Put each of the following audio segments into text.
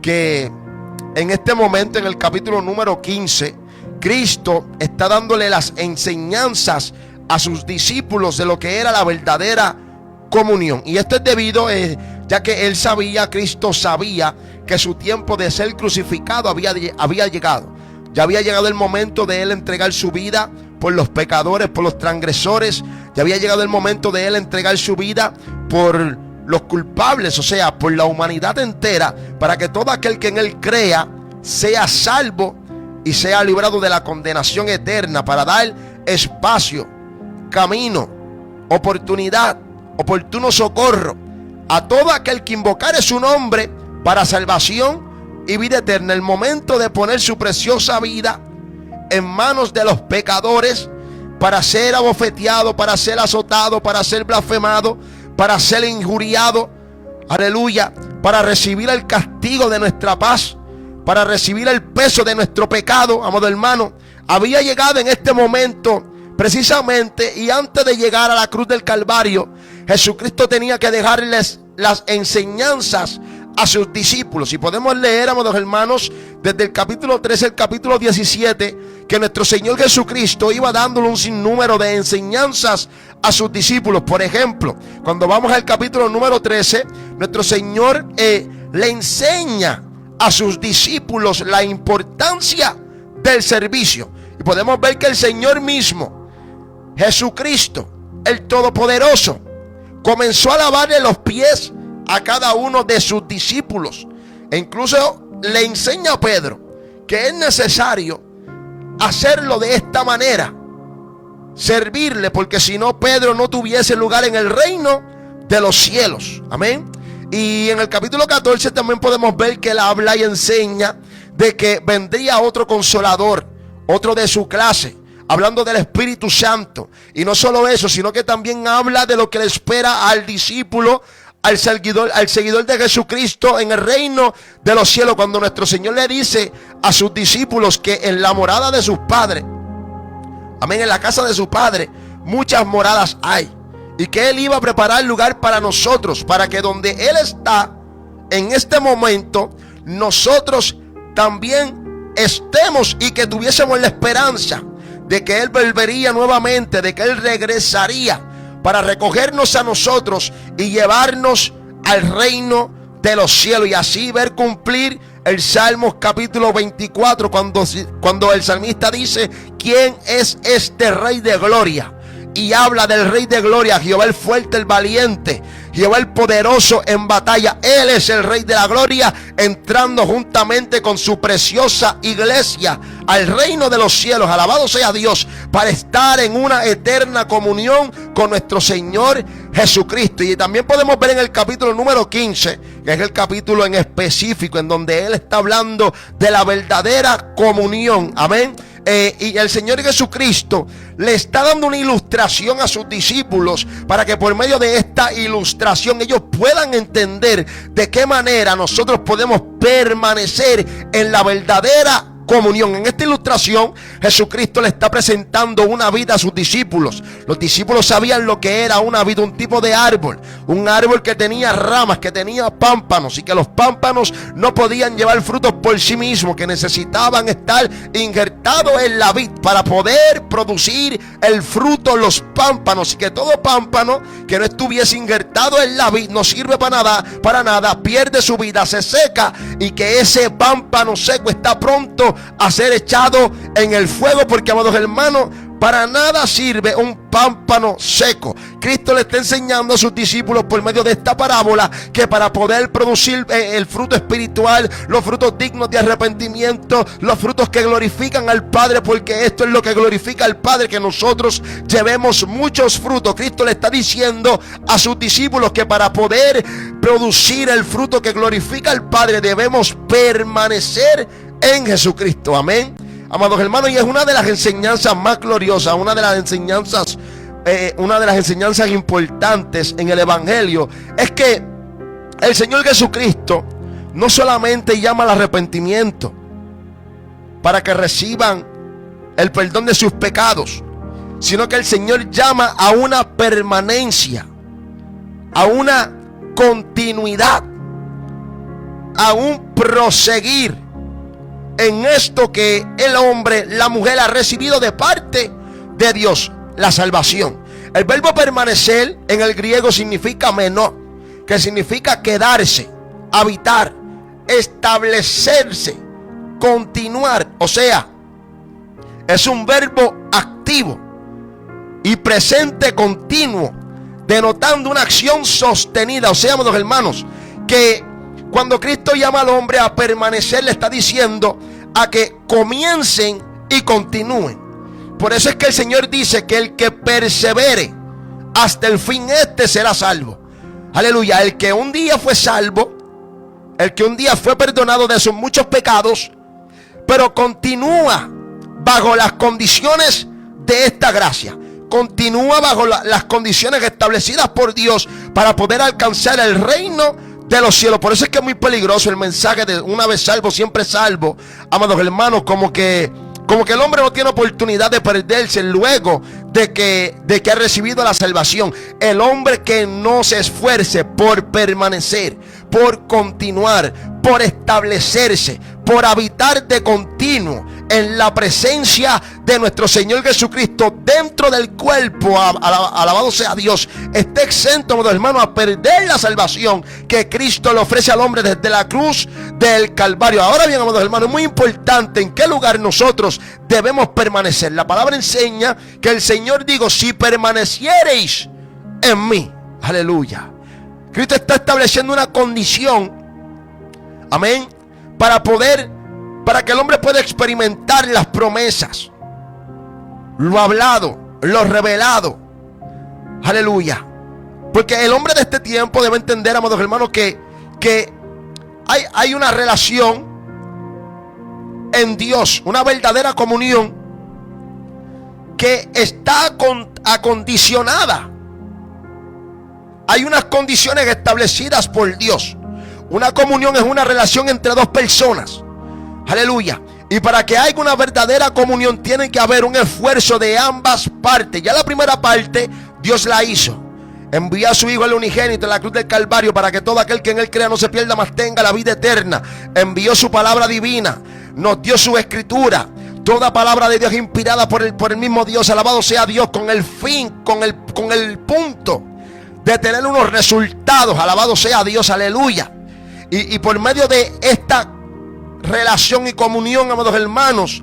que en este momento, en el capítulo número 15, Cristo está dándole las enseñanzas a sus discípulos de lo que era la verdadera comunión. Y esto es debido, ya que él sabía, Cristo sabía que su tiempo de ser crucificado había llegado. Ya había llegado el momento de él entregar su vida por los pecadores, por los transgresores. Ya había llegado el momento de él entregar su vida por los culpables, o sea, por la humanidad entera, para que todo aquel que en él crea sea salvo y sea librado de la condenación eterna, para dar espacio, camino, oportunidad, oportuno socorro a todo aquel que invocare su nombre para salvación y vida eterna. El momento de poner su preciosa vida en manos de los pecadores, para ser abofeteado, para ser azotado, para ser blasfemado, para ser injuriado, aleluya, para recibir el castigo de nuestra paz, para recibir el peso de nuestro pecado, amado hermano. Había llegado en este momento precisamente, y antes de llegar a la cruz del Calvario, Jesucristo tenía que dejarles las enseñanzas a sus discípulos. Y podemos leer, amados hermanos, desde el capítulo 13 al capítulo 17, que nuestro Señor Jesucristo iba dándole un sinnúmero de enseñanzas a sus discípulos. Por ejemplo, cuando vamos al capítulo número 13, nuestro Señor le enseña a sus discípulos la importancia del servicio. Y podemos ver que el Señor mismo, Jesucristo, el Todopoderoso, comenzó a lavarle los pies a cada uno de sus discípulos. E incluso le enseña a Pedro que es necesario hacerlo de esta manera, servirle, porque si no, Pedro no tuviese lugar en el reino de los cielos. Amén. Y en el capítulo 14 también podemos ver que él habla y enseña de que vendría otro consolador, otro de su clase, hablando del Espíritu Santo. Y no solo eso, sino que también habla de lo que le espera al discípulo, al seguidor de Jesucristo en el reino de los cielos, cuando nuestro Señor le dice a sus discípulos que en la morada de sus padres, amén, en la casa de su Padre muchas moradas hay, y que Él iba a preparar lugar para nosotros, para que donde Él está en este momento, nosotros también estemos, y que tuviésemos la esperanza de que Él volvería nuevamente, de que Él regresaría para recogernos a nosotros y llevarnos al reino de los cielos, y así ver cumplir el Salmos capítulo 24, cuando el salmista dice: ¿quién es este Rey de gloria? Y habla del Rey de gloria, Jehová el fuerte, el valiente, Jehová el poderoso en batalla. Él es el Rey de la gloria, entrando juntamente con su preciosa iglesia al reino de los cielos. Alabado sea Dios, para estar en una eterna comunión con nuestro Señor Jesucristo. Y también podemos ver en el capítulo número 15, que es el capítulo en específico en donde Él está hablando de la verdadera comunión. Amén. Y el Señor Jesucristo le está dando una ilustración a sus discípulos, para que por medio de esta ilustración ellos puedan entender de qué manera nosotros podemos permanecer en la verdadera comunión. En esta ilustración, Jesucristo le está presentando una vida a sus discípulos. Los discípulos sabían lo que era una vida, un tipo de árbol, un árbol que tenía ramas, que tenía pámpanos, y que los pámpanos no podían llevar frutos por sí mismos, que necesitaban estar injertados en la vid para poder producir el fruto, los pámpanos, y que todo pámpano que no estuviese injertado en la vid no sirve para nada, pierde su vida, se seca, y que ese pámpano seco está pronto a ser echado en el fuego, porque, amados hermanos, para nada sirve un pámpano seco. Cristo le está enseñando a sus discípulos por medio de esta parábola que para poder producir el fruto espiritual, los frutos dignos de arrepentimiento, los frutos que glorifican al Padre, porque esto es lo que glorifica al Padre, que nosotros llevemos muchos frutos. Cristo le está diciendo a sus discípulos que para poder producir el fruto que glorifica al Padre debemos permanecer en Jesucristo. Amén. Amados hermanos, y es una de las enseñanzas más gloriosas, una de las enseñanzas importantes en el Evangelio, es que el Señor Jesucristo no solamente llama al arrepentimiento para que reciban el perdón de sus pecados, sino que el Señor llama a una permanencia, a una continuidad aún proseguir en esto que el hombre, la mujer ha recibido de parte de Dios, la salvación. El verbo permanecer en el griego significa menó, que significa quedarse, habitar, establecerse, continuar. O sea, es un verbo activo y presente continuo, denotando una acción sostenida. O sea, amados hermanos, que cuando Cristo llama al hombre a permanecer, le está diciendo a que comiencen y continúen. Por eso es que el Señor dice que el que persevere hasta el fin, este será salvo. Aleluya. El que un día fue salvo, el que un día fue perdonado de sus muchos pecados, pero continúa bajo las condiciones de esta gracia, continúa bajo las condiciones establecidas por Dios para poder alcanzar el reino de los cielos. Por eso es que es muy peligroso el mensaje de una vez salvo, siempre salvo, amados hermanos, como que el hombre no tiene oportunidad de perderse luego de que ha recibido la salvación. El hombre que no se esfuerce por permanecer, por continuar, por establecerse, por habitar de continuo en la presencia de nuestro Señor Jesucristo dentro del cuerpo, alabado sea Dios, está exento, amados hermanos, a perder la salvación que Cristo le ofrece al hombre desde la cruz del Calvario. Ahora bien, amados hermanos, es muy importante en qué lugar nosotros debemos permanecer. La palabra enseña que el Señor dijo: si permaneciereis en mí. Aleluya. Cristo está estableciendo una condición, amén, para que el hombre pueda experimentar las promesas, lo hablado, lo revelado. Aleluya. Porque el hombre de este tiempo debe entender, amados hermanos, que hay una relación en Dios, una verdadera comunión que está acondicionada. Hay unas condiciones establecidas por Dios. Una comunión es una relación entre dos personas. Aleluya. Y para que haya una verdadera comunión tiene que haber un esfuerzo de ambas partes. Ya la primera parte Dios la hizo. Envió a su Hijo el unigénito en la cruz del Calvario para que todo aquel que en él crea no se pierda, mas tenga la vida eterna. Envió su palabra divina, nos dio su escritura. Toda palabra de Dios inspirada por el mismo Dios. Alabado sea Dios, con el fin, con el punto de tener unos resultados. Alabado sea Dios, aleluya. Y por medio de esta relación y comunión, amados hermanos,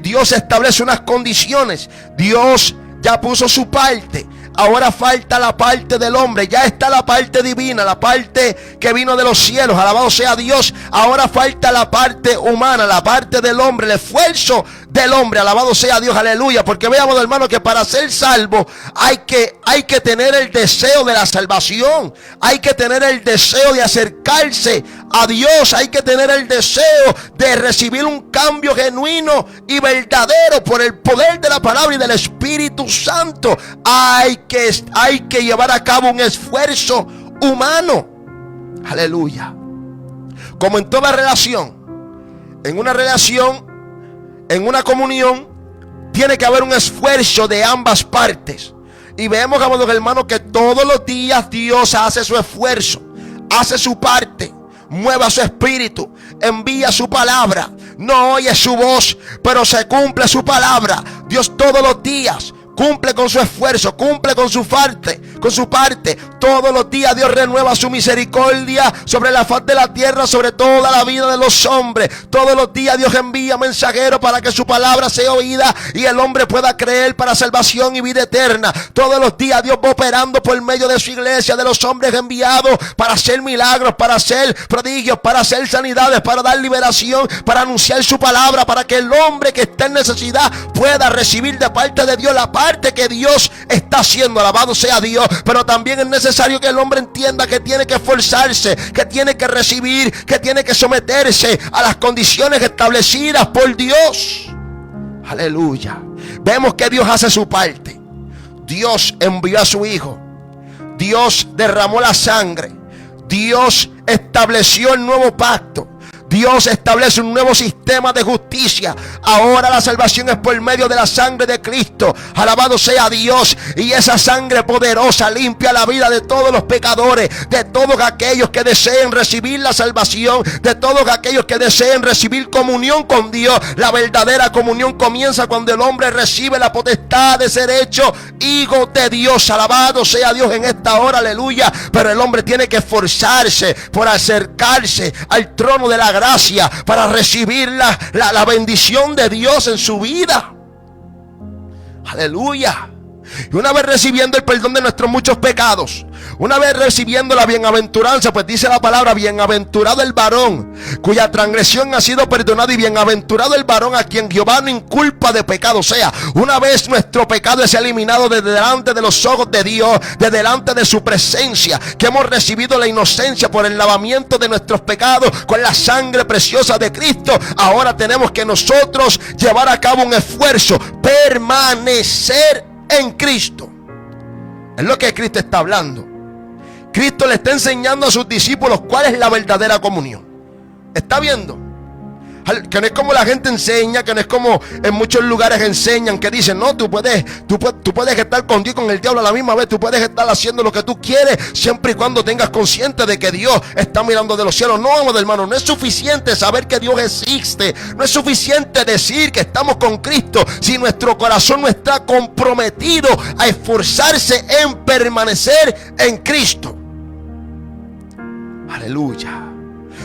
Dios establece unas condiciones. Dios ya puso su parte. Ahora falta la parte del hombre. Ya está la parte divina, la parte que vino de los cielos. Alabado sea Dios. Ahora falta la parte humana, la parte del hombre, el esfuerzo del hombre. Alabado sea Dios, aleluya. Porque veamos, hermano, que para ser salvo hay que tener el deseo de la salvación. Hay que tener el deseo de acercarse a Dios. Hay que tener el deseo de recibir un cambio genuino y verdadero por el poder de la palabra y del Espíritu Santo. Hay que llevar a cabo un esfuerzo humano. Aleluya. Como en toda relación, en una comunión, tiene que haber un esfuerzo de ambas partes. Y vemos, amados hermanos, que todos los días Dios hace su esfuerzo, hace su parte, mueve su espíritu, envía su palabra. No oye su voz, pero se cumple su palabra. Dios todos los días cumple con su esfuerzo, cumple con su parte. Todos los días Dios renueva su misericordia sobre la faz de la tierra, sobre toda la vida de los hombres. Todos los días Dios envía mensajeros para que su palabra sea oída y el hombre pueda creer para salvación y vida eterna. Todos los días Dios va operando por medio de su iglesia, de los hombres enviados para hacer milagros, para hacer prodigios, para hacer sanidades, para dar liberación, para anunciar su palabra, para que el hombre que está en necesidad pueda recibir de parte de Dios la parte que Dios está haciendo. Alabado sea Dios. Pero también es necesario que el hombre entienda que tiene que esforzarse, que tiene que recibir, que tiene que someterse a las condiciones establecidas por Dios. Aleluya. Vemos que Dios hace su parte. Dios envió a su Hijo. Dios derramó la sangre. Dios estableció el nuevo pacto. Dios establece un nuevo sistema de justicia. Ahora la salvación es por medio de la sangre de Cristo. Alabado sea Dios. Y esa sangre poderosa limpia la vida de todos los pecadores, de todos aquellos que deseen recibir la salvación, de todos aquellos que deseen recibir comunión con Dios. La verdadera comunión comienza cuando el hombre recibe la potestad de ser hecho hijo de Dios. Alabado sea Dios en esta hora, aleluya. Pero el hombre tiene que esforzarse por acercarse al trono de la gracia para recibir la bendición de Dios en su vida. Aleluya. Y una vez recibiendo el perdón de nuestros muchos pecados, una vez recibiendo la bienaventuranza, pues dice la palabra: bienaventurado el varón cuya transgresión ha sido perdonada, y bienaventurado el varón a quien Jehová no inculpa de pecado. O sea, una vez nuestro pecado es eliminado de delante de los ojos de Dios, de delante de su presencia, que hemos recibido la inocencia por el lavamiento de nuestros pecados con la sangre preciosa de Cristo, ahora tenemos que nosotros llevar a cabo un esfuerzo, permanecer en Cristo. Es lo que Cristo está hablando. Cristo le está enseñando a sus discípulos cuál es la verdadera comunión. ¿Está viendo? Que no es como la gente enseña, que no es como en muchos lugares enseñan, que dicen: no, tú puedes estar con Dios y con el diablo a la misma vez. Tú puedes estar haciendo lo que tú quieres, siempre y cuando tengas consciente de que Dios está mirando de los cielos. No, amado hermano, no es suficiente saber que Dios existe. No es suficiente decir que estamos con Cristo si nuestro corazón no está comprometido a esforzarse en permanecer en Cristo. Aleluya.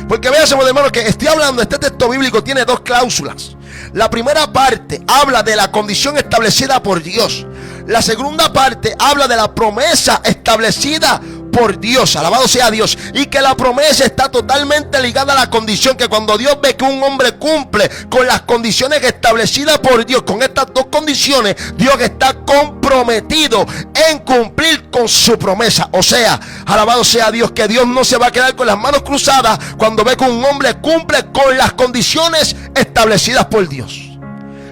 Porque vean, hermano, que estoy hablando, este texto bíblico tiene dos cláusulas. La primera parte habla de la condición establecida por Dios. La segunda parte habla de la promesa establecida por Dios. Alabado sea Dios. Y que la promesa está totalmente ligada a la condición, que cuando Dios ve que un hombre cumple con las condiciones establecidas por Dios, con estas dos condiciones, Dios está comprometido en cumplir con su promesa. O sea, alabado sea Dios, que Dios no se va a quedar con las manos cruzadas cuando ve que un hombre cumple con las condiciones establecidas por Dios.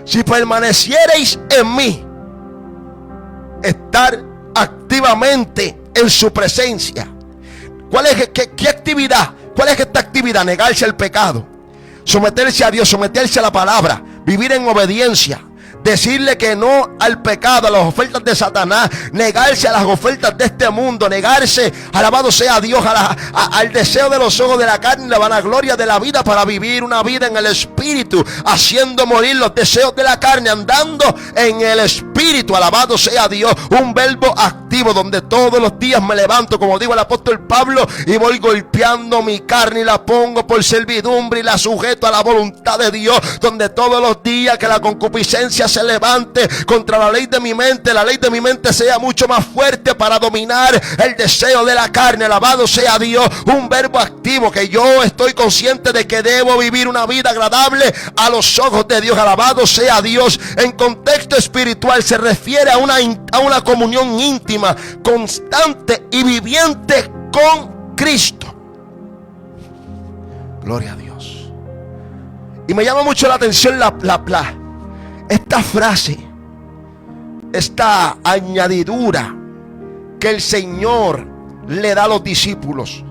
Si permaneciereis en mí, estar activamente en su presencia. ¿Cuál es qué actividad? ¿Cuál es esta actividad? Negarse al pecado, someterse a Dios, someterse a la palabra, vivir en obediencia, decirle que no al pecado, a las ofertas de Satanás, negarse a las ofertas de este mundo, negarse, alabado sea Dios, al deseo de los ojos de la carne y la vanagloria de la vida, para vivir una vida en el Espíritu, haciendo morir los deseos de la carne, andando en el Espíritu. Alabado sea Dios. Un verbo activo donde todos los días me levanto, como digo el apóstol Pablo, y voy golpeando mi carne y la pongo por servidumbre y la sujeto a la voluntad de Dios, donde todos los días que la concupiscencia se levante contra la ley de mi mente, la ley de mi mente sea mucho más fuerte para dominar el deseo de la carne. Alabado sea Dios. Un verbo activo, que yo estoy consciente de que debo vivir una vida agradable a los ojos de Dios. Alabado sea Dios. En contexto espiritual se refiere a una comunión íntima, constante y viviente con Cristo. Gloria a Dios. Y me llama mucho la atención esta frase, esta añadidura que el Señor le da a los discípulos.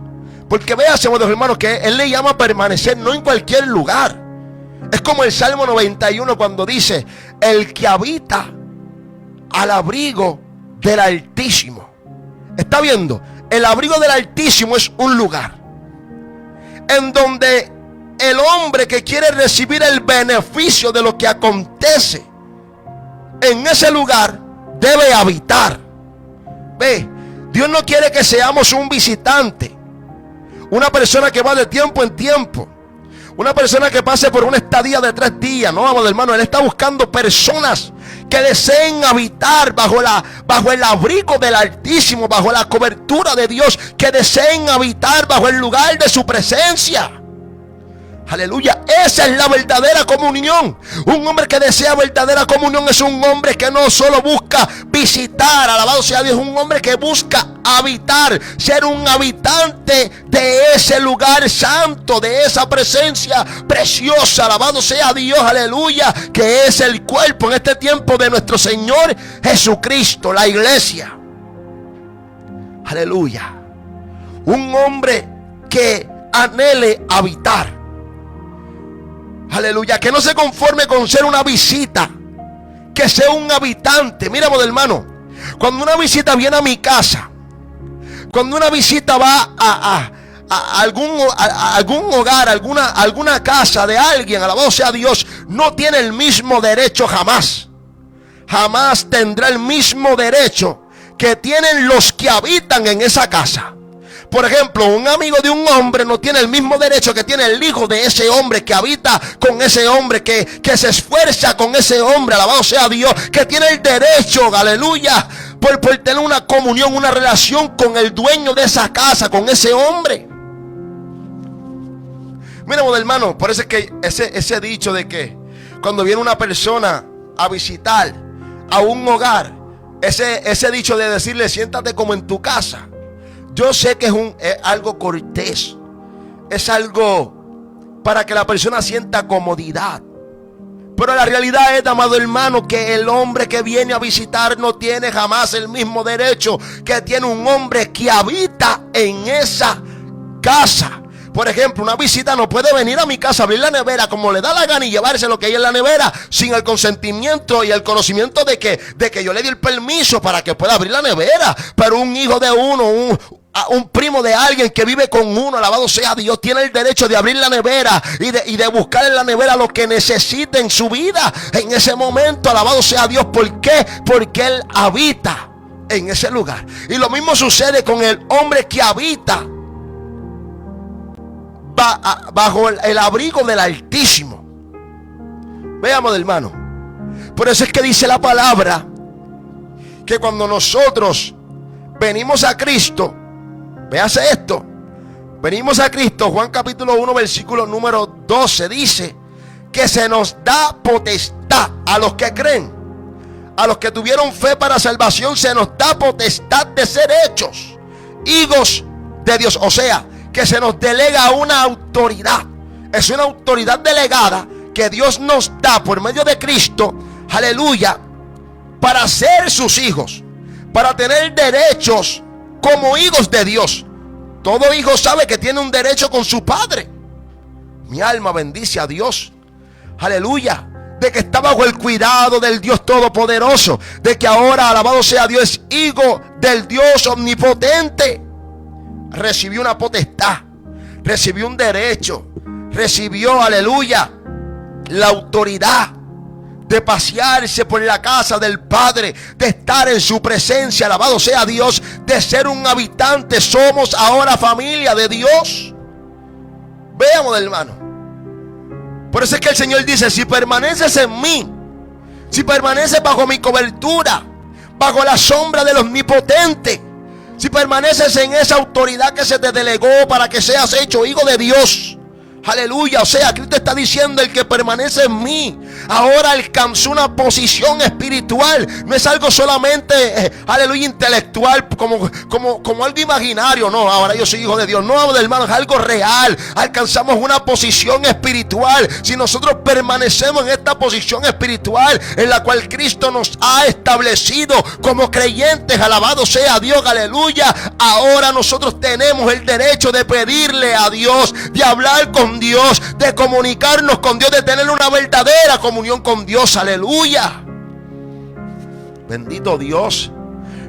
Porque véase, hermanos, que Él le llama a permanecer no en cualquier lugar. Es como el Salmo 91 cuando dice: el que habita al abrigo del Altísimo. ¿Está viendo? El abrigo del Altísimo es un lugar en donde el hombre que quiere recibir el beneficio de lo que acontece en ese lugar debe habitar. Ve, Dios no quiere que seamos un visitante, una persona que va de tiempo en tiempo, una persona que pase por una estadía de 3 días. No, amado hermano, Él está buscando personas que deseen habitar bajo el abrigo del Altísimo, bajo la cobertura de Dios, que deseen habitar bajo el lugar de su presencia. Aleluya, esa es la verdadera comunión. Un hombre que desea verdadera comunión es un hombre que no solo busca visitar, alabado sea Dios, es un hombre que busca habitar, ser un habitante de ese lugar santo, de esa presencia preciosa, alabado sea Dios, aleluya, que es el cuerpo en este tiempo de nuestro Señor Jesucristo, la iglesia. Aleluya. Un hombre que anhele habitar. Aleluya, que no se conforme con ser una visita, que sea un habitante. Mira, amado hermano, cuando una visita viene a mi casa, cuando una visita va a algún hogar, alguna casa de alguien, alabado sea Dios, no tiene el mismo derecho jamás. Jamás tendrá el mismo derecho que tienen los que habitan en esa casa. Por ejemplo, un amigo de un hombre no tiene el mismo derecho que tiene el hijo de ese hombre, que habita con ese hombre, que se esfuerza con ese hombre, alabado sea Dios, que tiene el derecho, aleluya, por tener una comunión, una relación con el dueño de esa casa, con ese hombre. Mira, hermano, por eso es que ese dicho de que cuando viene una persona a visitar a un hogar, ese dicho de decirle siéntate como en tu casa, yo sé que es algo cortés, es algo para que la persona sienta comodidad. Pero la realidad es, amado hermano, que el hombre que viene a visitar no tiene jamás el mismo derecho que tiene un hombre que habita en esa casa. Por ejemplo, una visita no puede venir a mi casa, abrir la nevera como le da la gana y llevarse lo que hay en la nevera sin el consentimiento y el conocimiento de que yo le di el permiso para que pueda abrir la nevera. Pero un hijo de uno, un primo de alguien que vive con uno, alabado sea Dios, tiene el derecho de abrir la nevera y de buscar en la nevera lo que necesite en su vida en ese momento, alabado sea Dios. ¿Por qué? Porque Él habita en ese lugar. Y lo mismo sucede con el hombre que habita bajo el abrigo del Altísimo. Veamos, hermano, por eso es que dice la palabra que cuando nosotros venimos a Cristo, véase esto, venimos a Cristo, Juan capítulo 1 versículo número 12 dice que se nos da potestad a los que creen, a los que tuvieron fe para salvación, se nos da potestad de ser hechos hijos de Dios. O sea, que se nos delega una autoridad. Es una autoridad delegada que Dios nos da por medio de Cristo, aleluya, para ser sus hijos, para tener derechos como hijos de Dios. Todo hijo sabe que tiene un derecho con su padre. Mi alma bendice a Dios, aleluya, de que está bajo el cuidado del Dios Todopoderoso, de que ahora, alabado sea Dios, es hijo del Dios omnipotente. Recibió una potestad, recibió un derecho, recibió, aleluya, la autoridad de pasearse por la casa del Padre, de estar en su presencia, alabado sea Dios, de ser un habitante. Somos ahora familia de Dios. Veamos, hermano, por eso es que el Señor dice: si permaneces en mí, si permaneces bajo mi cobertura, bajo la sombra del Omnipotente, si permaneces en esa autoridad que se te delegó para que seas hecho hijo de Dios, aleluya, o sea, Cristo está diciendo: el que permanece en mí ahora alcanzó una posición espiritual. No es algo solamente, aleluya, intelectual, como algo imaginario. No, ahora yo soy hijo de Dios. No, hermano, es algo real. Alcanzamos una posición espiritual si nosotros permanecemos en esta posición espiritual en la cual Cristo nos ha establecido como creyentes. Alabado sea Dios, aleluya. Ahora nosotros tenemos el derecho de pedirle a Dios, de hablar con Dios, de comunicarnos con Dios, de tener una verdadera comunión con Dios, aleluya. Bendito Dios.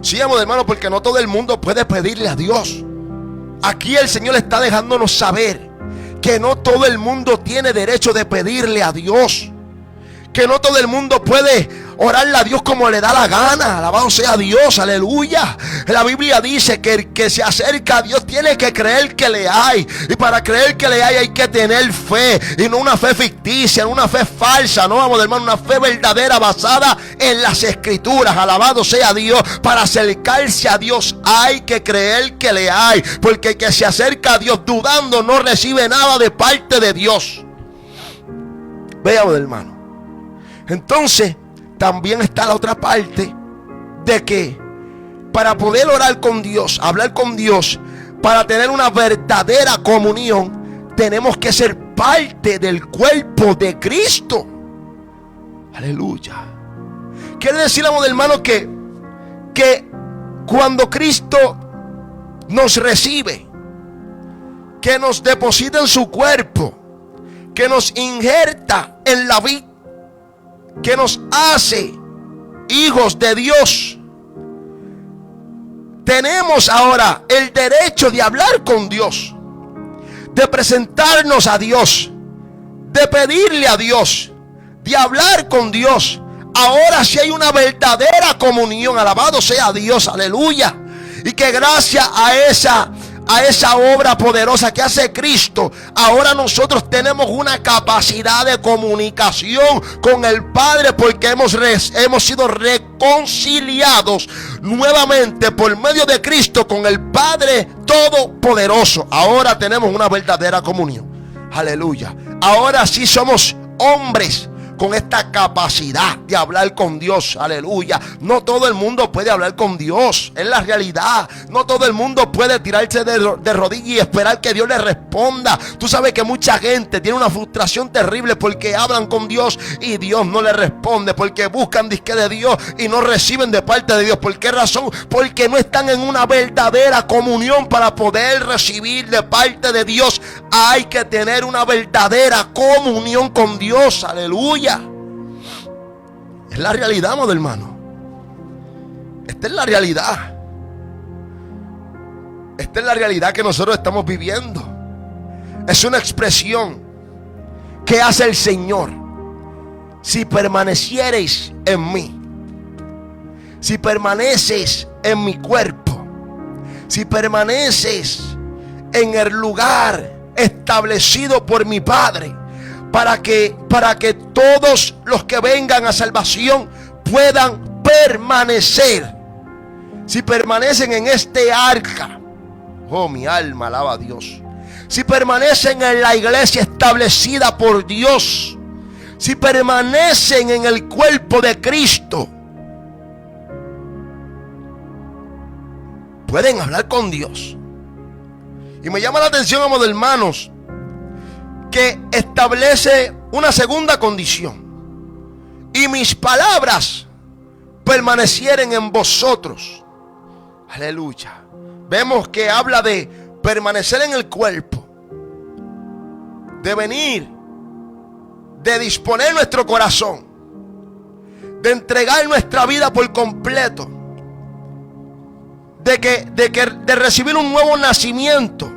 Sí, amado hermano, porque no todo el mundo puede pedirle a Dios. Aquí el Señor está dejándonos saber que no todo el mundo tiene derecho de pedirle a Dios, que no todo el mundo puede orarle a Dios como le da la gana. Alabado sea Dios, aleluya. La Biblia dice que el que se acerca a Dios tiene que creer que le hay. Y para creer que le hay que tener fe. Y no una fe ficticia, no una fe falsa. No, vamos, hermano, una fe verdadera basada en las Escrituras. Alabado sea Dios. Para acercarse a Dios hay que creer que le hay. Porque el que se acerca a Dios dudando no recibe nada de parte de Dios. Veamos, hermano. Entonces también está la otra parte de que para poder orar con Dios, hablar con Dios, para tener una verdadera comunión, tenemos que ser parte del cuerpo de Cristo. Aleluya. Quiere decir, amado hermano, que cuando Cristo nos recibe, que nos deposita en su cuerpo, que nos injerta en la vida, que nos hace hijos de Dios. Tenemos ahora el derecho de hablar con Dios, de presentarnos a Dios, de pedirle a Dios, de hablar con Dios. Ahora sí hay una verdadera comunión. Alabado sea Dios, aleluya. Y que gracias a esa obra poderosa que hace Cristo, ahora nosotros tenemos una capacidad de comunicación con el Padre, porque hemos sido reconciliados nuevamente por medio de Cristo con el Padre Todopoderoso. Ahora tenemos una verdadera comunión. Aleluya. Ahora sí somos hombres con esta capacidad de hablar con Dios. Aleluya. No todo el mundo puede hablar con Dios, es la realidad. No todo el mundo puede tirarse de rodillas y esperar que Dios le responda. Tú sabes que mucha gente tiene una frustración terrible porque hablan con Dios y Dios no le responde, porque buscan disque de Dios y no reciben de parte de Dios. ¿Por qué razón? Porque no están en una verdadera comunión para poder recibir de parte de Dios. Hay que tener una verdadera comunión con Dios. Aleluya. Es la realidad, amado hermano. Esta es la realidad. Esta es la realidad que nosotros estamos viviendo. Es una expresión que hace el Señor. Si permaneciereis en mí, si permaneces en mi cuerpo, si permaneces en el lugar establecido por mi Padre, para que todos los que vengan a salvación puedan permanecer. Si permanecen en este arca, oh, mi alma alaba a Dios. Si permanecen en la iglesia establecida por Dios, si permanecen en el cuerpo de Cristo, pueden hablar con Dios. Y me llama la atención, amados hermanos, que establece una segunda condición: y mis palabras permanecieren en vosotros. Aleluya. Vemos que habla de permanecer en el cuerpo, de venir, de disponer nuestro corazón, de entregar nuestra vida por completo, de recibir un nuevo nacimiento.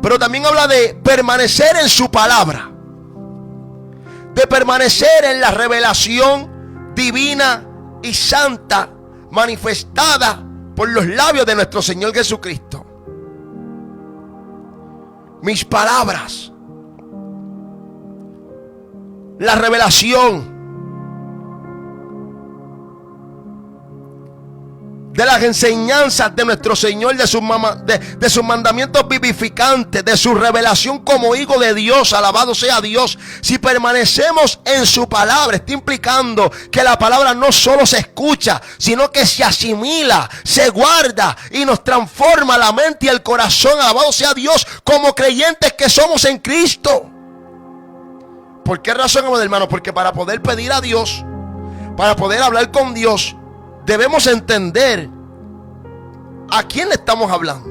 Pero también habla de permanecer en su palabra, de permanecer en la revelación divina y santa manifestada por los labios de nuestro Señor Jesucristo. Mis palabras, la revelación de las enseñanzas de nuestro Señor, de sus mandamientos vivificantes, de su revelación como hijo de Dios. Alabado sea Dios. Si permanecemos en su palabra, está implicando que la palabra no solo se escucha, sino que se asimila, se guarda y nos transforma la mente y el corazón. Alabado sea Dios, como creyentes que somos en Cristo. ¿Por qué razón, hermano? Porque para poder pedir a Dios, para poder hablar con Dios, debemos entender a quién le estamos hablando.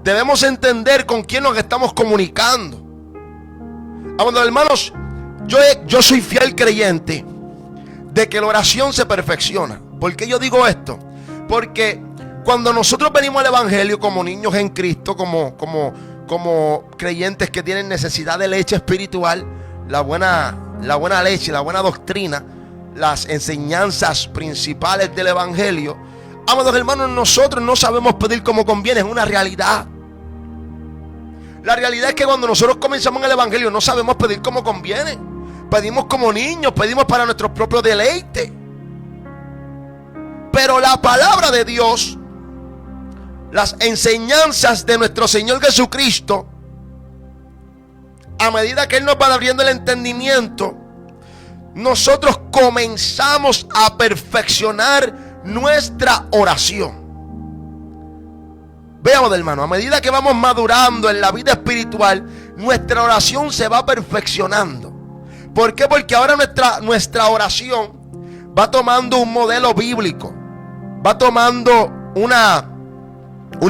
Debemos entender con quién nos estamos comunicando. Amados hermanos, yo soy fiel creyente de que la oración se perfecciona. ¿Por qué yo digo esto? Porque cuando nosotros venimos al evangelio como niños en Cristo, como creyentes que tienen necesidad de leche espiritual, la buena leche, la buena doctrina, las enseñanzas principales del evangelio, amados hermanos, nosotros no sabemos pedir como conviene. Es una realidad. La realidad es que cuando nosotros comenzamos en el evangelio no sabemos pedir como conviene. Pedimos como niños, pedimos para nuestro propio deleite. Pero la palabra de Dios, las enseñanzas de nuestro Señor Jesucristo, a medida que Él nos va abriendo el entendimiento, nosotros comenzamos a perfeccionar nuestra oración. Veamos, hermano, a medida que vamos madurando en la vida espiritual, nuestra oración se va perfeccionando. ¿Por qué? Porque ahora nuestra oración va tomando un modelo bíblico, va tomando una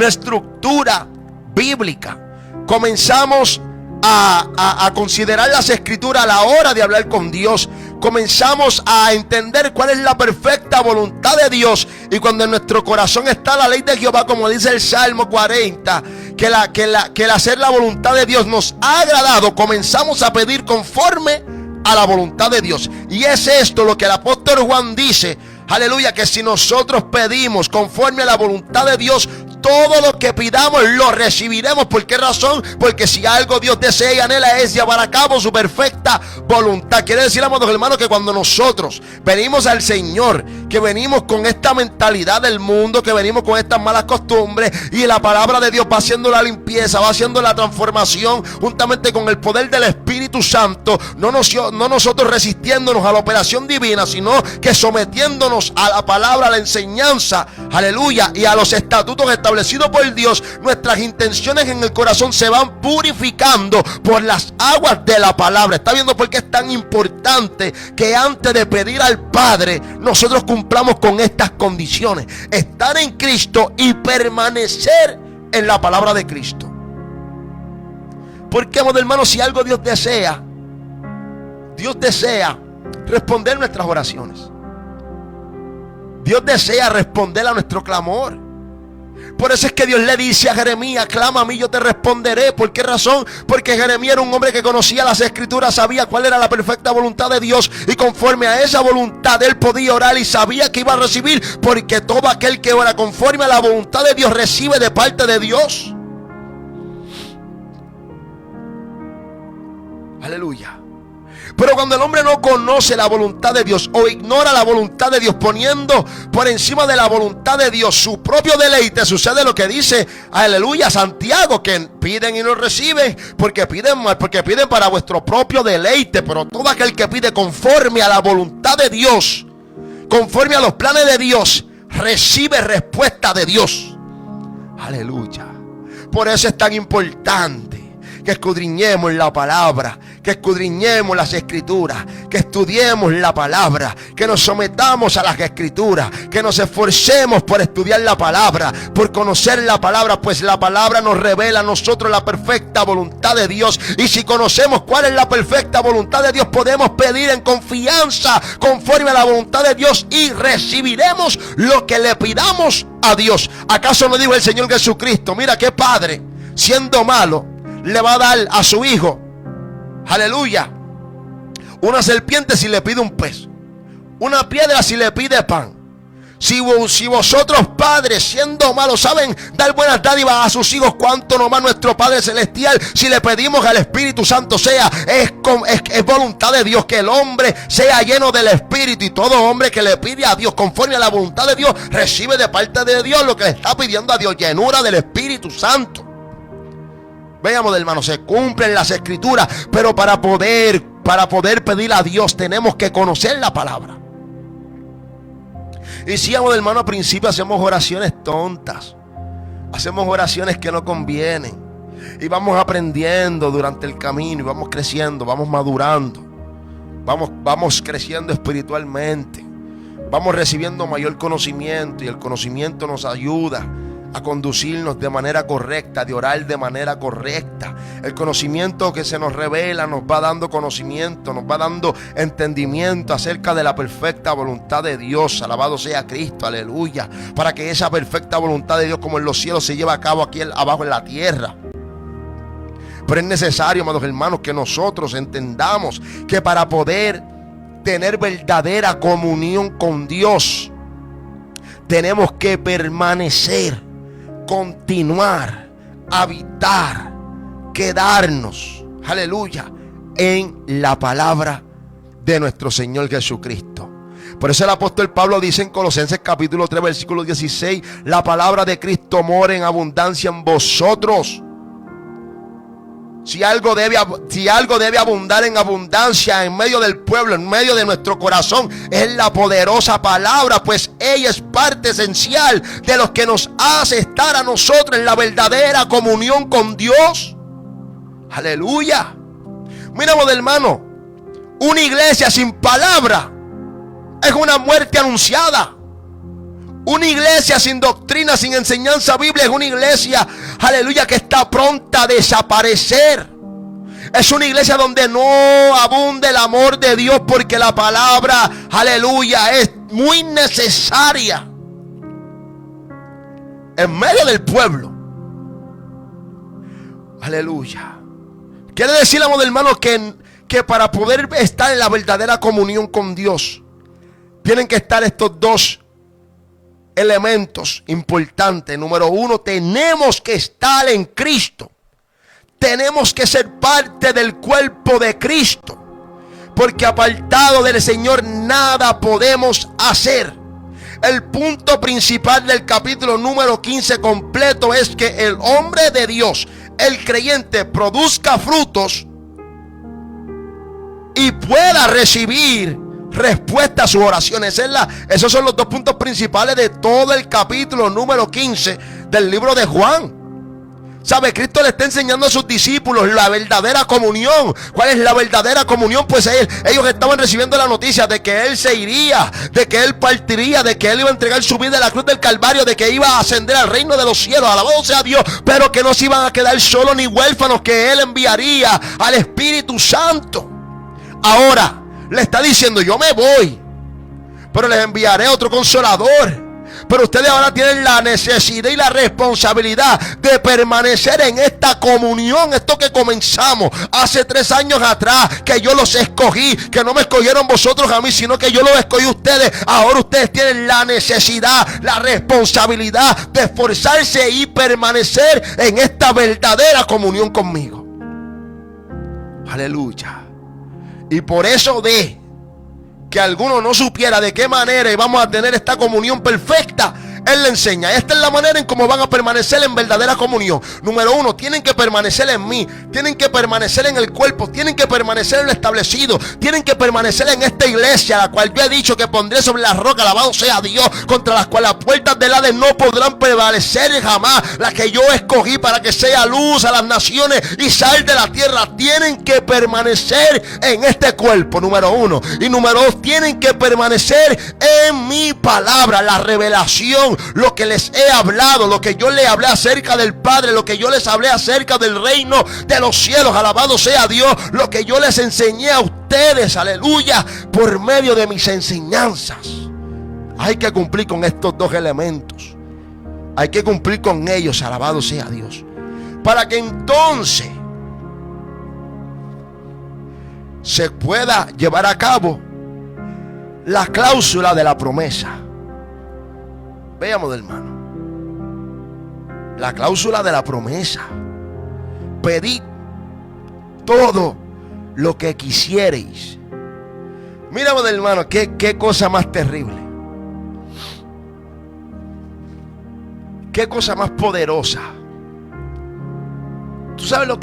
estructura bíblica, comenzamos a considerar las escrituras a la hora de hablar con Dios. Comenzamos a entender cuál es la perfecta voluntad de Dios. Y cuando en nuestro corazón está la ley de Jehová, como dice el Salmo 40, que el hacer la voluntad de Dios nos ha agradado, comenzamos a pedir conforme a la voluntad de Dios. Y es esto lo que el apóstol Juan dice, aleluya, que si nosotros pedimos conforme a la voluntad de Dios, todo lo que pidamos lo recibiremos. ¿Por qué razón? Porque si algo Dios desea y anhela es llevar a cabo su perfecta voluntad. Quiere decir, amados hermanos, que cuando nosotros venimos al Señor, que venimos con esta mentalidad del mundo, que venimos con estas malas costumbres, y la palabra de Dios va haciendo la limpieza, va haciendo la transformación, juntamente con el poder del Espíritu Santo, no nosotros resistiéndonos a la operación divina, sino que sometiéndonos a la palabra, a la enseñanza, aleluya, y a los estatutos establecidos por Dios, nuestras intenciones en el corazón se van purificando por las aguas de la palabra. ¿Está viendo por qué es tan importante que antes de pedir al Padre nosotros cumplamos con estas condiciones? Estar en Cristo y permanecer en la palabra de Cristo. Porque, amados hermanos, si algo Dios desea responder nuestras oraciones. Dios desea responder a nuestro clamor. Por eso es que Dios le dice a Jeremías: clama a mí, yo te responderé. ¿Por qué razón? Porque Jeremías era un hombre que conocía las escrituras, sabía cuál era la perfecta voluntad de Dios, y conforme a esa voluntad él podía orar y sabía que iba a recibir, porque todo aquel que ora conforme a la voluntad de Dios recibe de parte de Dios. Aleluya. Pero cuando el hombre no conoce la voluntad de Dios o ignora la voluntad de Dios, poniendo por encima de la voluntad de Dios su propio deleite, sucede lo que dice, aleluya, Santiago, que piden y no reciben porque piden mal, porque piden para vuestro propio deleite. Pero todo aquel que pide conforme a la voluntad de Dios, conforme a los planes de Dios, recibe respuesta de Dios. Aleluya. Por eso es tan importante que escudriñemos la palabra, que escudriñemos las escrituras, que estudiemos la palabra, que nos sometamos a las escrituras, que nos esforcemos por estudiar la palabra, por conocer la palabra, pues la palabra nos revela a nosotros la perfecta voluntad de Dios. Y si conocemos cuál es la perfecta voluntad de Dios, podemos pedir en confianza conforme a la voluntad de Dios y recibiremos lo que le pidamos a Dios. ¿Acaso no dijo el Señor Jesucristo: mira qué padre, siendo malo, le va a dar a su hijo, aleluya, una serpiente si le pide un pez, una piedra si le pide pan? Si vosotros, padres, siendo malos, saben dar buenas dádivas a sus hijos, cuánto no más nuestro Padre Celestial, si le pedimos al Espíritu Santo, es voluntad de Dios que el hombre sea lleno del Espíritu. Y todo hombre que le pide a Dios conforme a la voluntad de Dios, recibe de parte de Dios lo que le está pidiendo a Dios: llenura del Espíritu Santo. Veamos, hermanos, se cumplen las escrituras, pero para poder pedir a Dios tenemos que conocer la palabra. Y si, hermano, al principio hacemos oraciones tontas, hacemos oraciones que no convienen, y vamos aprendiendo durante el camino, y vamos creciendo, vamos madurando, vamos creciendo espiritualmente, vamos recibiendo mayor conocimiento, y el conocimiento nos ayuda a conducirnos de manera correcta, de orar de manera correcta. El conocimiento que se nos revela nos va dando conocimiento, nos va dando entendimiento acerca de la perfecta voluntad de Dios. Alabado sea Cristo, aleluya. Para que esa perfecta voluntad de Dios, como en los cielos, se lleve a cabo aquí abajo en la tierra. Pero es necesario, amados hermanos, que nosotros entendamos que para poder tener verdadera comunión con Dios, tenemos que permanecer, continuar, habitar, quedarnos, aleluya, en la palabra de nuestro Señor Jesucristo. Por eso el apóstol Pablo dice en Colosenses capítulo 3 versículo 16: la palabra de Cristo mora en abundancia en vosotros. Si algo debe abundar en abundancia en medio del pueblo, en medio de nuestro corazón, es la poderosa palabra, pues ella es parte esencial de lo que nos hace estar a nosotros en la verdadera comunión con Dios. Aleluya. Mira, hermano, una iglesia sin palabra es una muerte anunciada. Una iglesia sin doctrina, sin enseñanza bíblica, es una iglesia, aleluya, que está pronta a desaparecer. Es una iglesia donde no abunde el amor de Dios, porque la palabra, aleluya, es muy necesaria en medio del pueblo. Aleluya. Quiere decir, amado hermano, que para poder estar en la verdadera comunión con Dios, tienen que estar estos dos elementos importantes. Número uno, tenemos que estar en Cristo. Tenemos que ser parte del cuerpo de Cristo, porque apartado del Señor nada podemos hacer. El punto principal del capítulo número 15 completo es que el hombre de Dios, el creyente, produzca frutos y pueda recibir respuesta a sus oraciones. Esos son los dos puntos principales de todo el capítulo número 15 del libro de Juan. ¿Sabe? Cristo le está enseñando a sus discípulos la verdadera comunión. ¿Cuál es la verdadera comunión? Pues ellos estaban recibiendo la noticia de que Él se iría, de que Él partiría, de que Él iba a entregar su vida en la cruz del Calvario, de que iba a ascender al reino de los cielos, alabado sea Dios, pero que no se iban a quedar solos ni huérfanos, que Él enviaría al Espíritu Santo. Ahora le está diciendo: yo me voy, pero les enviaré otro consolador. Pero ustedes ahora tienen la necesidad y la responsabilidad de permanecer en esta comunión. Esto que comenzamos hace 3 años atrás, que yo los escogí, que no me escogieron vosotros a mí, sino que yo los escogí a ustedes. Ahora ustedes tienen la necesidad, la responsabilidad de esforzarse y permanecer en esta verdadera comunión conmigo. Aleluya. Y por eso que alguno no supiera de qué manera íbamos a tener esta comunión perfecta, Él le enseña: esta es la manera en cómo van a permanecer en verdadera comunión. Número 1, tienen que permanecer en mí, tienen que permanecer en el cuerpo, tienen que permanecer en lo establecido, tienen que permanecer en esta iglesia, la cual yo he dicho que pondré sobre la roca, alabado sea Dios, contra las cuales las puertas del Hades no podrán prevalecer jamás. La que yo escogí para que sea luz a las naciones y sal de la tierra. Tienen que permanecer en este cuerpo, número 1. Y número 2, tienen que permanecer en mi palabra, la revelación, lo que les he hablado, lo que yo les hablé acerca del Padre, lo que yo les hablé acerca del reino de los cielos, alabado sea Dios, lo que yo les enseñé a ustedes, aleluya, por medio de mis enseñanzas. Hay que cumplir con estos dos elementos. Hay que cumplir con ellos, alabado sea Dios, para que entonces se pueda llevar a cabo la cláusula de la promesa. Veamos, hermano, la cláusula de la promesa: pedid todo lo que quisiereis. Mírame, hermano, qué cosa más terrible, qué cosa más poderosa. ¿Tú sabes lo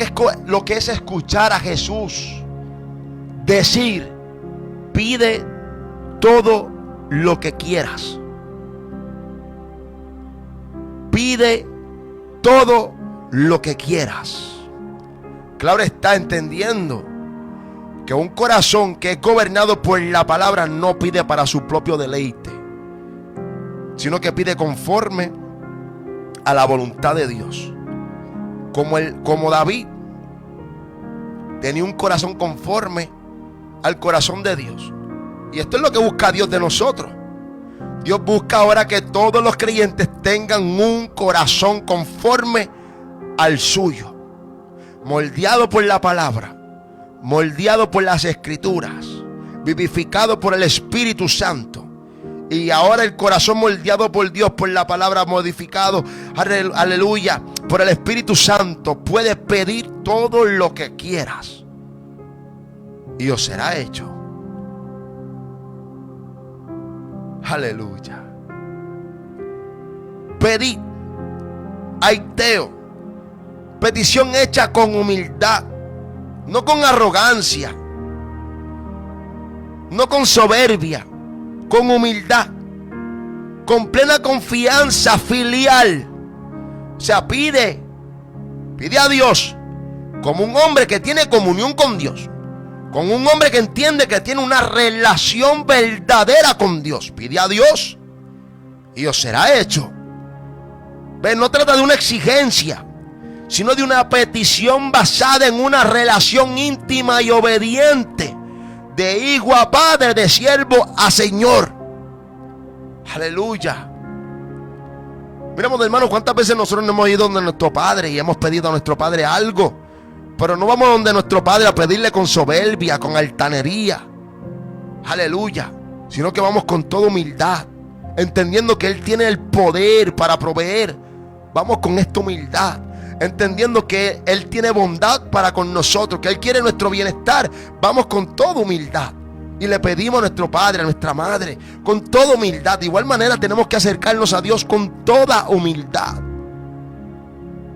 que es escuchar a Jesús decir: pide todo lo que quieras? Pide todo lo que quieras. Claro, está entendiendo que un corazón que es gobernado por la palabra no pide para su propio deleite, sino que pide conforme a la voluntad de Dios. Como David tenía un corazón conforme al corazón de Dios. Y esto es lo que busca Dios de nosotros. Dios busca ahora que todos los creyentes tengan un corazón conforme al suyo, moldeado por la palabra, moldeado por las escrituras, vivificado por el Espíritu Santo. Y ahora el corazón moldeado por Dios, por la palabra, modificado, aleluya, por el Espíritu Santo, puede pedir todo lo que quieras y os será hecho. Aleluya. Pedid, aiteo, petición hecha con humildad, no con arrogancia, no con soberbia, con humildad, con plena confianza filial. O sea, pide a Dios como un hombre que tiene comunión con Dios, con un hombre que entiende que tiene una relación verdadera con Dios. Pide a Dios, y os será hecho. ¿Ven? No trata de una exigencia, sino de una petición basada en una relación íntima y obediente, de hijo a padre, de siervo a señor. Aleluya. Miramos, hermanos, cuántas veces nosotros no hemos ido donde nuestro padre y hemos pedido a nuestro padre algo, pero no vamos donde nuestro padre a pedirle con soberbia, con altanería. Aleluya. Sino que vamos con toda humildad, entendiendo que Él tiene el poder para proveer. Vamos con esta humildad, entendiendo que Él tiene bondad para con nosotros, que Él quiere nuestro bienestar. Vamos con toda humildad y le pedimos a nuestro padre, a nuestra madre, con toda humildad. De igual manera tenemos que acercarnos a Dios con toda humildad.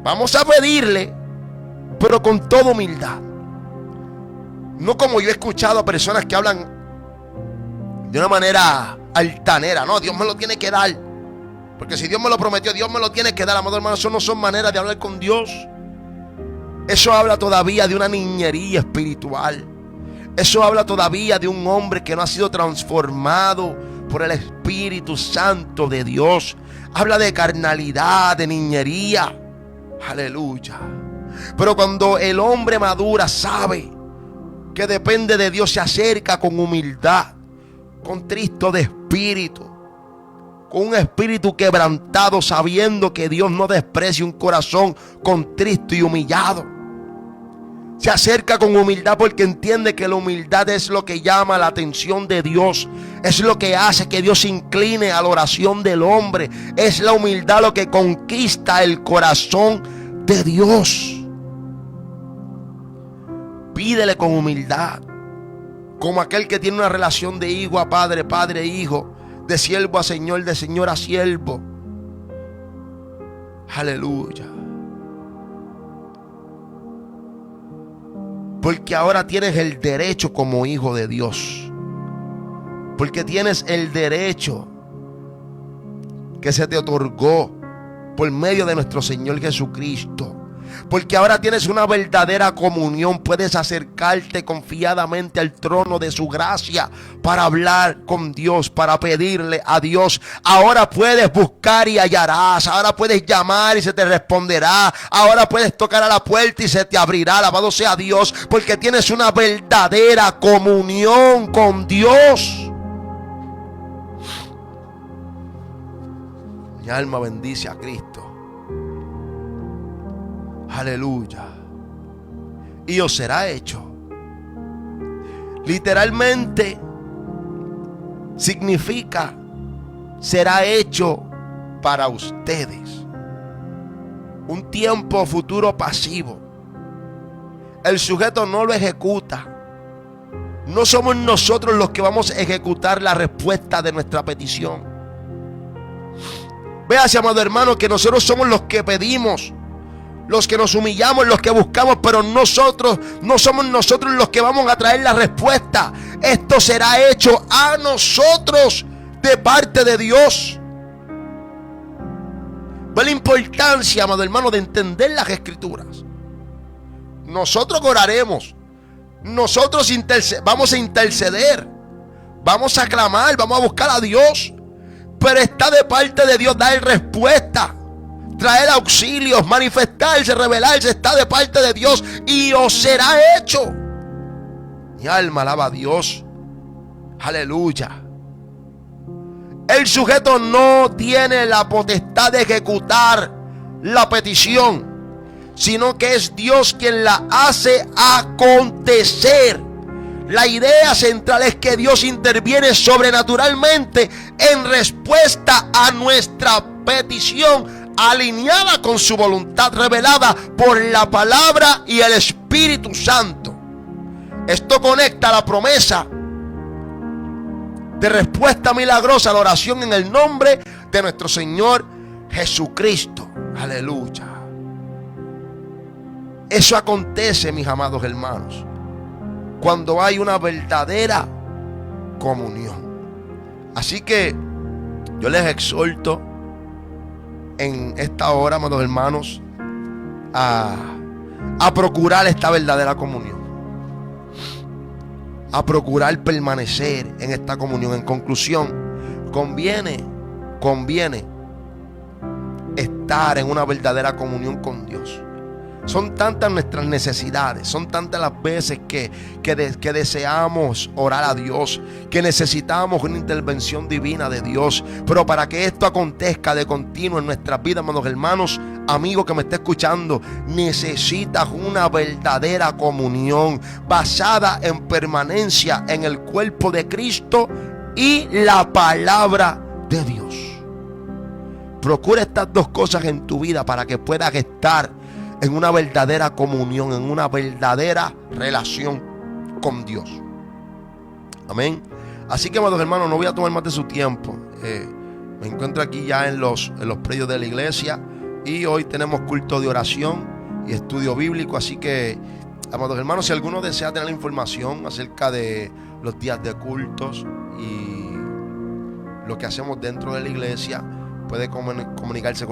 Vamos a pedirle, pero con toda humildad. No como yo he escuchado a personas que hablan de una manera altanera. No, Dios me lo tiene que dar, porque si Dios me lo prometió, Dios me lo tiene que dar. Amado hermano, eso no son maneras de hablar con Dios. Eso habla todavía de una niñería espiritual. Eso habla todavía de un hombre que no ha sido transformado por el Espíritu Santo de Dios. Habla de carnalidad, de niñería. Aleluya. Pero cuando el hombre madura, sabe que depende de Dios, se acerca con humildad, contrito de espíritu, con un espíritu quebrantado, sabiendo que Dios no desprecia un corazón contrito y humillado. Se acerca con humildad porque entiende que la humildad es lo que llama la atención de Dios. Es lo que hace que Dios se incline a la oración del hombre. Es la humildad lo que conquista el corazón de Dios. Pídele con humildad, como aquel que tiene una relación de hijo a padre, padre a hijo, de siervo a señor, de señor a siervo. Aleluya. Porque ahora tienes el derecho como hijo de Dios. Porque tienes el derecho que se te otorgó por medio de nuestro Señor Jesucristo. Porque ahora tienes una verdadera comunión. Puedes acercarte confiadamente al trono de su gracia para hablar con Dios, para pedirle a Dios. Ahora puedes buscar y hallarás. Ahora puedes llamar y se te responderá. Ahora puedes tocar a la puerta y se te abrirá. Alabado sea Dios, porque tienes una verdadera comunión con Dios. Mi alma bendice a Cristo. Aleluya. Y os será hecho. Literalmente significa será hecho para ustedes. Un tiempo futuro pasivo. El sujeto no lo ejecuta. No somos nosotros los que vamos a ejecutar la respuesta de nuestra petición. Véase, amado hermano, que nosotros somos los que pedimos, los que nos humillamos, los que buscamos, pero no somos nosotros los que vamos a traer la respuesta. Esto será hecho a nosotros de parte de Dios. Ve la importancia, amado hermano, de entender las Escrituras. Nosotros oraremos, nosotros vamos a interceder, vamos a clamar, vamos a buscar a Dios, pero está de parte de Dios dar respuesta, traer auxilios, manifestarse, revelarse. Está de parte de Dios y os será hecho. Mi alma alaba a Dios. Aleluya. El sujeto no tiene la potestad de ejecutar la petición, sino que es Dios quien la hace acontecer. La idea central es que Dios interviene sobrenaturalmente en respuesta a nuestra petición, alineada con su voluntad revelada por la palabra y el Espíritu Santo. Esto conecta la promesa de respuesta milagrosa a la oración en el nombre de nuestro Señor Jesucristo. Aleluya. Eso acontece, mis amados hermanos, cuando hay una verdadera comunión. Así que yo les exhorto en esta hora, amados hermanos, a procurar esta verdadera comunión, a procurar permanecer en esta comunión. En conclusión, conviene conviene estar en una verdadera comunión con Dios. Son tantas nuestras necesidades, son tantas las veces que deseamos orar a Dios, que necesitamos una intervención divina de Dios. Pero para que esto acontezca de continuo en nuestras vidas, hermanos, amigo que me está escuchando, necesitas una verdadera comunión basada en permanencia en el cuerpo de Cristo y la palabra de Dios. Procura estas dos cosas en tu vida para que puedas estar en una verdadera comunión, en una verdadera relación con Dios. Amén. Así que, amados hermanos, no voy a tomar más de su tiempo. Me encuentro aquí ya en los predios de la iglesia y hoy tenemos culto de oración y estudio bíblico. Así que, amados hermanos, si alguno desea tener información acerca de los días de cultos y lo que hacemos dentro de la iglesia, puede comunicarse con